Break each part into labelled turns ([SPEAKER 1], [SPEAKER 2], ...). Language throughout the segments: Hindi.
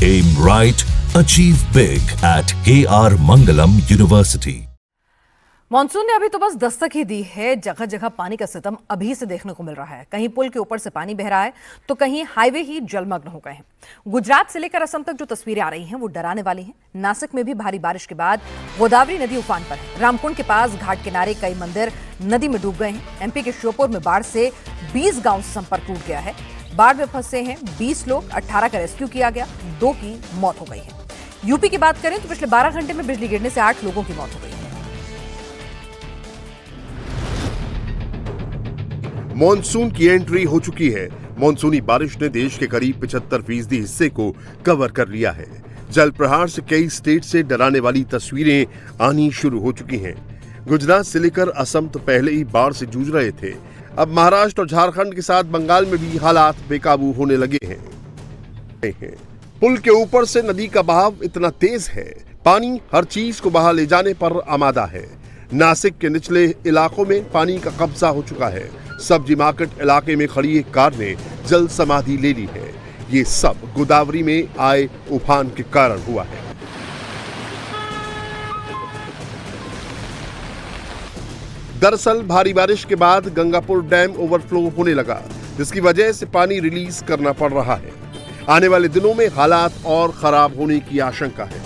[SPEAKER 1] Aim right, achieve big at KR Mangalam University.
[SPEAKER 2] Monsoon ने अभी तो बस दस्तक ही दी है। जगह जगह पानी का सितम अभी से देखने को मिल रहा है। कहीं पुल के ऊपर से पानी बह रहा है तो कहीं हाईवे ही जलमग्न हो गए हैं। गुजरात से लेकर असम तक जो तस्वीरें आ रही हैं वो डराने वाली हैं। नासिक में भी भारी बारिश के बाद गोदावरी नदी उफान पर है। रामकुंड के पास घाट किनारे कई मंदिर नदी में डूब गए हैं। एमपी के श्योपुर में बाढ़ से 20 गांव से संपर्क टूट गया है। बाढ़ में फंसे हैं 20 लोग, 18 का रेस्क्यू किया गया, 2 की मौत हो गई है। यूपी की बात करें तो पिछले 12 घंटे में बिजली गिरने से 8 लोगों की मौत हो गई है।
[SPEAKER 3] मॉनसून की एंट्री हो चुकी है। मॉनसूनी बारिश ने देश के करीब 75% हिस्से को कवर कर लिया है। जल प्रहार से कई स्टेट से डराने वाली तस्वीरें आनी शुरू हो चुकी हैं। गुजरात से लेकर असम तो पहले ही बाढ़ से जूझ रहे थे। अब महाराष्ट्र और झारखंड के साथ बंगाल में भी हालात बेकाबू होने लगे हैं। पुल के ऊपर से नदी का बहाव इतना तेज है, पानी हर चीज को बहा ले जाने पर आमादा है। नासिक के निचले इलाकों में पानी का कब्जा हो चुका है। सब्जी मार्केट इलाके में खड़ी एक कार ने जल समाधि ले ली है। ये सब गोदावरी में आए उफान के कारण हुआ है। दरअसल भारी बारिश के बाद गंगापुर डैम ओवरफ्लो होने लगा, जिसकी वजह से पानी रिलीज करना पड़ रहा है। आने वाले दिनों में हालात और खराब होने की आशंका है।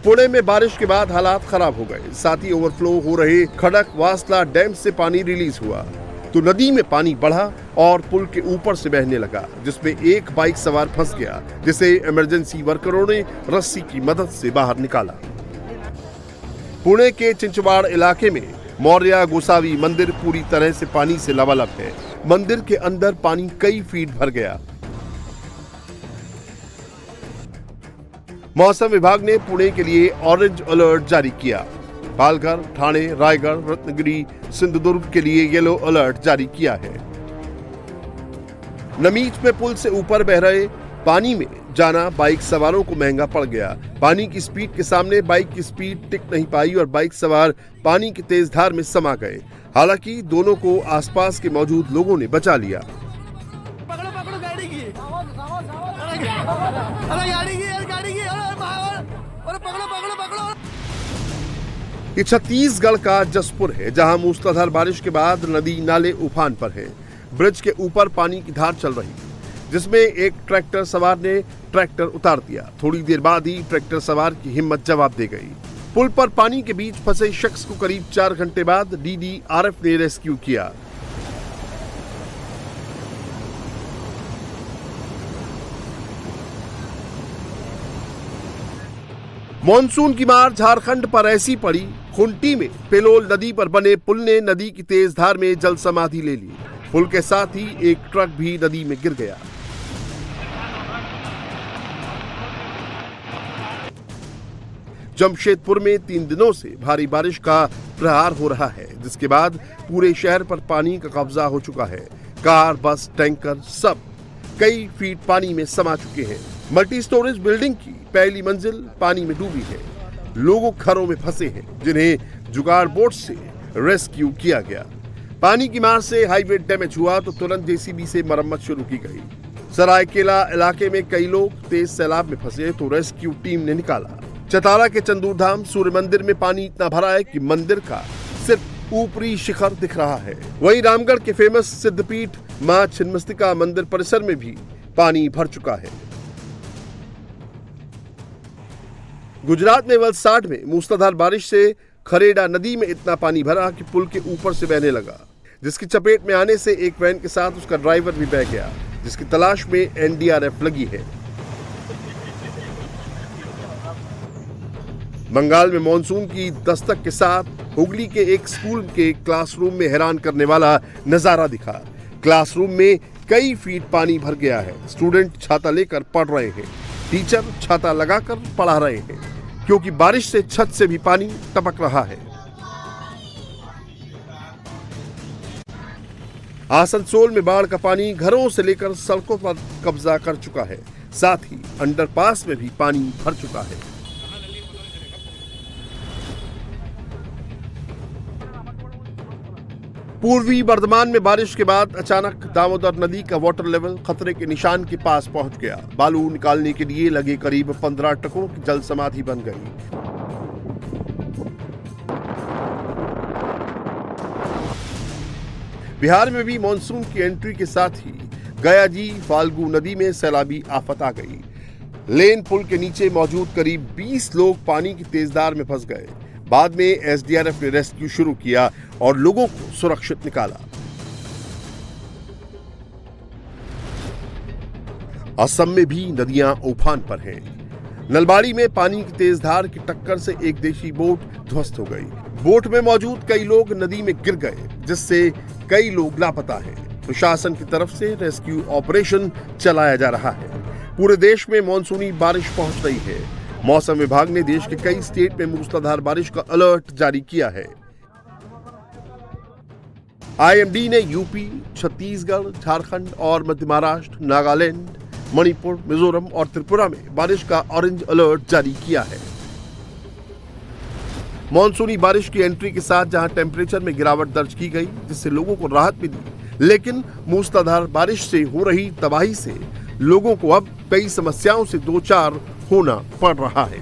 [SPEAKER 3] पुणे में बारिश के बाद हालात खराब हो गए। साथ ही ओवरफ्लो हो रहे खड़क वासला डैम से पानी रिलीज हुआ तो नदी में पानी बढ़ा और पुल के ऊपर से बहने लगा, जिसमें एक बाइक सवार फंस गया, जिसे इमरजेंसी वर्करों ने रस्सी की मदद से बाहर निकाला। पुणे के चिंचवाड़ इलाके में मौर्या गोसावी मंदिर पूरी तरह से पानी से लबालब है। मंदिर के अंदर पानी कई फीट भर गया। मौसम विभाग ने पुणे के लिए ऑरेंज अलर्ट जारी किया। पालघर, ठाणे, रायगढ़, रत्नागिरी, सिंधुदुर्ग के लिए येलो अलर्ट जारी किया है। नमीच में पुल से ऊपर बह रहे पानी में जाना बाइक सवारों को महंगा पड़ गया। पानी की स्पीड के सामने बाइक की स्पीड टिक नहीं पाई और बाइक सवार पानी की तेज धार में समा गए। हालांकि दोनों को आसपास के मौजूद लोगों ने बचा लिया। ये छत्तीसगढ़ का जसपुर है, जहां मूसलाधार बारिश के बाद नदी नाले उफान पर है। ब्रिज के ऊपर पानी की धार चल रही, जिसमें एक ट्रैक्टर सवार ने ट्रैक्टर उतार दिया। थोड़ी देर बाद ही ट्रैक्टर सवार की हिम्मत जवाब दे गई। पुल पर पानी के बीच फंसे शख्स को करीब 4 घंटे बाद डीडीआरएफ ने रेस्क्यू किया। मॉनसून की मार झारखंड पर ऐसी पड़ी, खुंटी में पेलोल नदी पर बने पुल ने नदी की तेज धार में जल समाधि ले ली। पुल के साथ ही एक ट्रक भी नदी में गिर गया। जमशेदपुर में 3 दिनों से भारी बारिश का प्रहार हो रहा है, जिसके बाद पूरे शहर पर पानी का कब्जा हो चुका है। कार, बस, टैंकर सब कई फीट पानी में समा चुके हैं। मल्टी स्टोरेज बिल्डिंग की पहली मंजिल पानी में डूबी है। लोग घरों में फंसे हैं, जिन्हें जुगाड़ बोट से रेस्क्यू किया गया। पानी की मार से हाईवे डैमेज हुआ तो तुरंत जेसीबी से मरम्मत शुरू की गई। सरायकेला इलाके में कई लोग तेज सैलाब में फंसे तो रेस्क्यू टीम ने निकाला। चतारा के चंदूरधाम सूर्य मंदिर में पानी इतना भरा है कि मंदिर का सिर्फ ऊपरी शिखर दिख रहा है। वहीं रामगढ़ के फेमस सिद्धपीठ मां छिन्नमस्तिका मंदिर परिसर में भी पानी भर चुका है। गुजरात में वलसाड में मूसलाधार बारिश से खरेड़ा नदी में इतना पानी भरा कि पुल के ऊपर से बहने लगा, जिसकी चपेट में आने से एक वैन के साथ उसका ड्राइवर भी बह गया, जिसकी तलाश में एनडीआरएफ लगी है। बंगाल में मॉनसून की दस्तक के साथ हुगली के एक स्कूल के क्लासरूम में हैरान करने वाला नजारा दिखा। क्लासरूम में कई फीट पानी भर गया है। स्टूडेंट छाता लेकर पढ़ रहे हैं, टीचर छाता लगाकर पढ़ा रहे हैं, क्योंकि बारिश से छत से भी पानी टपक रहा है। आसनसोल में बाढ़ का पानी घरों से लेकर सड़कों पर कब्जा कर चुका है। साथ ही अंडरपास में भी पानी भर चुका है। पूर्वी बर्धमान में बारिश के बाद अचानक दामोदर नदी का वाटर लेवल खतरे के निशान के पास पहुंच गया। बालू निकालने के लिए लगे करीब 15 ट्रकों की जल समाधि बन गई। बिहार में भी मानसून की एंट्री के साथ ही गयाजी फाल्गु नदी में सैलाबी आफत आ गई। लेन पुल के नीचे मौजूद करीब 20 लोग पानी की तेज धार में फंस गए। बाद में एसडीआरएफ ने रेस्क्यू शुरू किया और लोगों को सुरक्षित निकाला। असम में भी नदियां उफान पर हैं। नलबाड़ी में पानी की तेज धार की टक्कर से एक देशी बोट ध्वस्त हो गई। बोट में मौजूद कई लोग नदी में गिर गए, जिससे कई लोग लापता हैं। प्रशासन की तरफ से रेस्क्यू ऑपरेशन चलाया जा रहा है। पूरे देश में मानसूनी बारिश पहुंच रही है। मौसम विभाग ने देश के कई स्टेट में मूसलाधार बारिश का अलर्ट जारी किया है। आईएमडी ने यूपी, छत्तीसगढ़, झारखंड और मध्य महाराष्ट्र, नागालैंड, मणिपुर, मिजोरम और त्रिपुरा में बारिश का ऑरेंज अलर्ट जारी किया है। मानसूनी बारिश की एंट्री के साथ जहां टेम्परेचर में गिरावट दर्ज की गई, जिससे लोगों को राहत मिली, लेकिन मूसलाधार बारिश से हो रही तबाही से लोगों को अब कई समस्याओं से दो चार होना पड़ रहा है।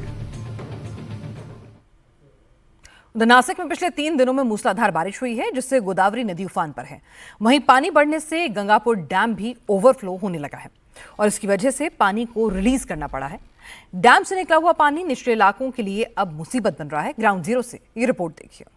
[SPEAKER 2] उधर नासिक में पिछले 3 दिनों में मूसलाधार बारिश हुई है, जिससे गोदावरी नदी उफान पर है। वहीं पानी बढ़ने से गंगापुर डैम भी ओवरफ्लो होने लगा है और इसकी वजह से पानी को रिलीज करना पड़ा है। डैम से निकला हुआ पानी निचले इलाकों के लिए अब मुसीबत बन रहा है। ग्राउंड जीरो से ये रिपोर्ट देखिए।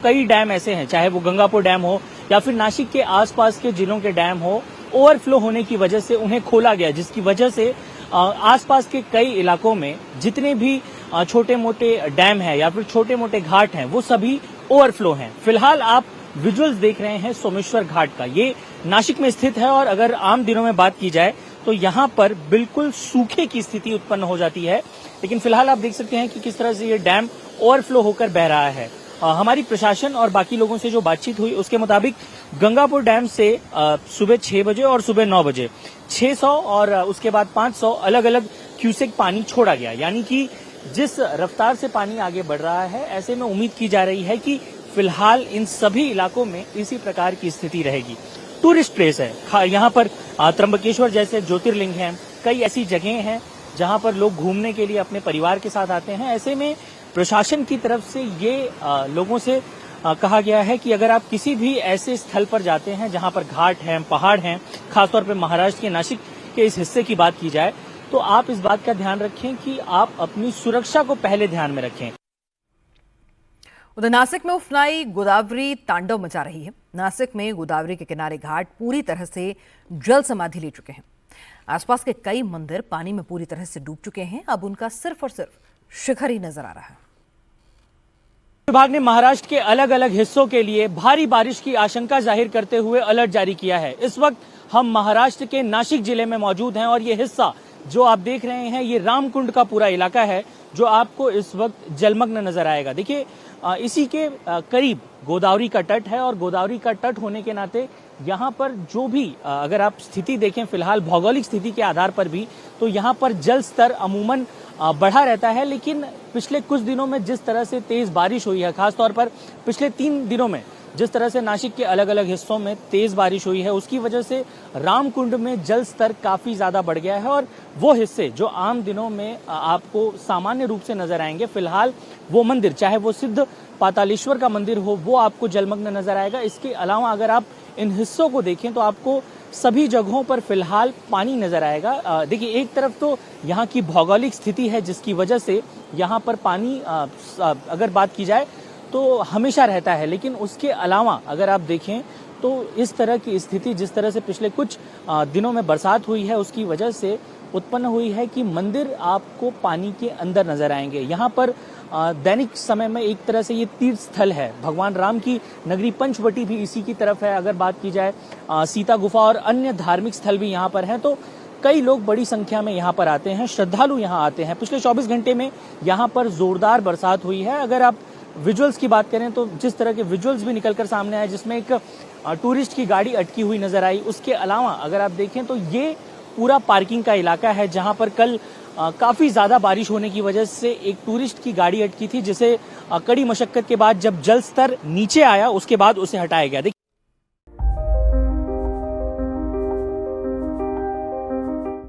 [SPEAKER 4] कई डैम ऐसे हैं, चाहे वो गंगापुर डैम हो या फिर नासिक के आसपास के जिलों के डैम हो, ओवरफ्लो होने की वजह से उन्हें खोला गया, जिसकी वजह से आसपास के कई इलाकों में जितने भी छोटे मोटे डैम हैं या फिर छोटे मोटे घाट हैं, वो सभी ओवरफ्लो हैं। फिलहाल आप विजुअल्स देख रहे हैं सोमेश्वर घाट का। ये नासिक में स्थित है और अगर आम दिनों में बात की जाए तो यहाँ पर बिल्कुल सूखे की स्थिति उत्पन्न हो जाती है, लेकिन फिलहाल आप देख सकते हैं कि किस तरह से ये डैम ओवरफ्लो होकर बह रहा है। हमारी प्रशासन और बाकी लोगों से जो बातचीत हुई उसके मुताबिक गंगापुर डैम से सुबह 6 बजे और सुबह 9 बजे 600 और उसके बाद 500 अलग अलग क्यूसेक पानी छोड़ा गया। यानी कि जिस रफ्तार से पानी आगे बढ़ रहा है, ऐसे में उम्मीद की जा रही है कि फिलहाल इन सभी इलाकों में इसी प्रकार की स्थिति रहेगी। टूरिस्ट प्लेस है, यहाँ पर त्र्यंबकेश्वर जैसे ज्योतिर्लिंग हैं, कई ऐसी जगह हैं जहाँ पर लोग घूमने के लिए अपने परिवार के साथ आते हैं। ऐसे में प्रशासन की तरफ से ये लोगों से कहा गया है कि अगर आप किसी भी ऐसे स्थल पर जाते हैं जहां पर घाट हैं, पहाड़ हैं, खासतौर पर महाराष्ट्र के नासिक के इस हिस्से की बात की जाए, तो आप इस बात का ध्यान रखें कि आप अपनी सुरक्षा को पहले ध्यान में रखें।
[SPEAKER 2] उधर नासिक में उफनाई गोदावरी तांडव मचा रही है। नासिक में गोदावरी के किनारे घाट पूरी तरह से जल समाधि ले चुके हैं। आसपास के कई मंदिर पानी में पूरी तरह से डूब चुके हैं। अब उनका सिर्फ और सिर्फ शिखर ही नजर आ रहा है।
[SPEAKER 4] विभाग ने महाराष्ट्र के अलग अलग हिस्सों के लिए भारी बारिश की आशंका जाहिर करते हुए अलर्ट जारी किया है। इस वक्त हम महाराष्ट्र के नासिक जिले में मौजूद हैं और ये हिस्सा जो आप देख रहे हैं, ये रामकुंड का पूरा इलाका है जो आपको इस वक्त जलमग्न नजर आएगा। देखिए, इसी के करीब गोदावरी का तट है और गोदावरी का तट होने के नाते यहाँ पर जो भी अगर आप स्थिति देखें फिलहाल भौगोलिक स्थिति के आधार पर भी, तो यहाँ पर जल स्तर अमूमन बढ़ा रहता है। लेकिन पिछले कुछ दिनों में जिस तरह से तेज बारिश हुई है, खासतौर पर पिछले 3 दिनों में जिस तरह से नासिक के अलग अलग हिस्सों में तेज बारिश हुई है, उसकी वजह से रामकुंड में जल स्तर काफी ज्यादा बढ़ गया है और वो हिस्से जो आम दिनों में आपको सामान्य रूप से नजर आएंगे, फिलहाल वो मंदिर, चाहे वो सिद्ध पातालेश्वर का मंदिर हो, वो आपको जलमग्न नजर आएगा। इसके अलावा अगर आप इन हिस्सों को देखें तो आपको सभी जगहों पर फिलहाल पानी नजर आएगा। देखिए, एक तरफ तो यहाँ की भौगोलिक स्थिति है जिसकी वजह से यहाँ पर पानी अगर बात की जाए तो हमेशा रहता है, लेकिन उसके अलावा अगर आप देखें तो इस तरह की स्थिति जिस तरह से पिछले कुछ दिनों में बरसात हुई है उसकी वजह से उत्पन्न हुई है कि मंदिर आपको पानी के अंदर नजर आएंगे। यहाँ पर दैनिक समय में एक तरह से ये तीर्थ स्थल है। भगवान राम की नगरी पंचवटी भी इसी की तरफ है। अगर बात की जाए सीता गुफा और अन्य धार्मिक स्थल भी यहाँ पर हैं, तो कई लोग बड़ी संख्या में यहाँ पर आते हैं, श्रद्धालु यहाँ आते हैं। पिछले 24 घंटे में यहाँ पर जोरदार बरसात हुई है। अगर आप विजुअल्स की बात करें तो जिस तरह के विजुअल्स भी निकलकर सामने आए, जिसमें एक टूरिस्ट की गाड़ी अटकी हुई नजर आई, उसके अलावा अगर आप देखें तो ये पूरा पार्किंग का इलाका है जहां पर कल काफी ज्यादा बारिश होने की वजह से एक टूरिस्ट की गाड़ी अटकी थी, जिसे कड़ी मशक्कत के बाद जब जल स्तर नीचे आया उसके बाद उसे हटाया गया। देखिए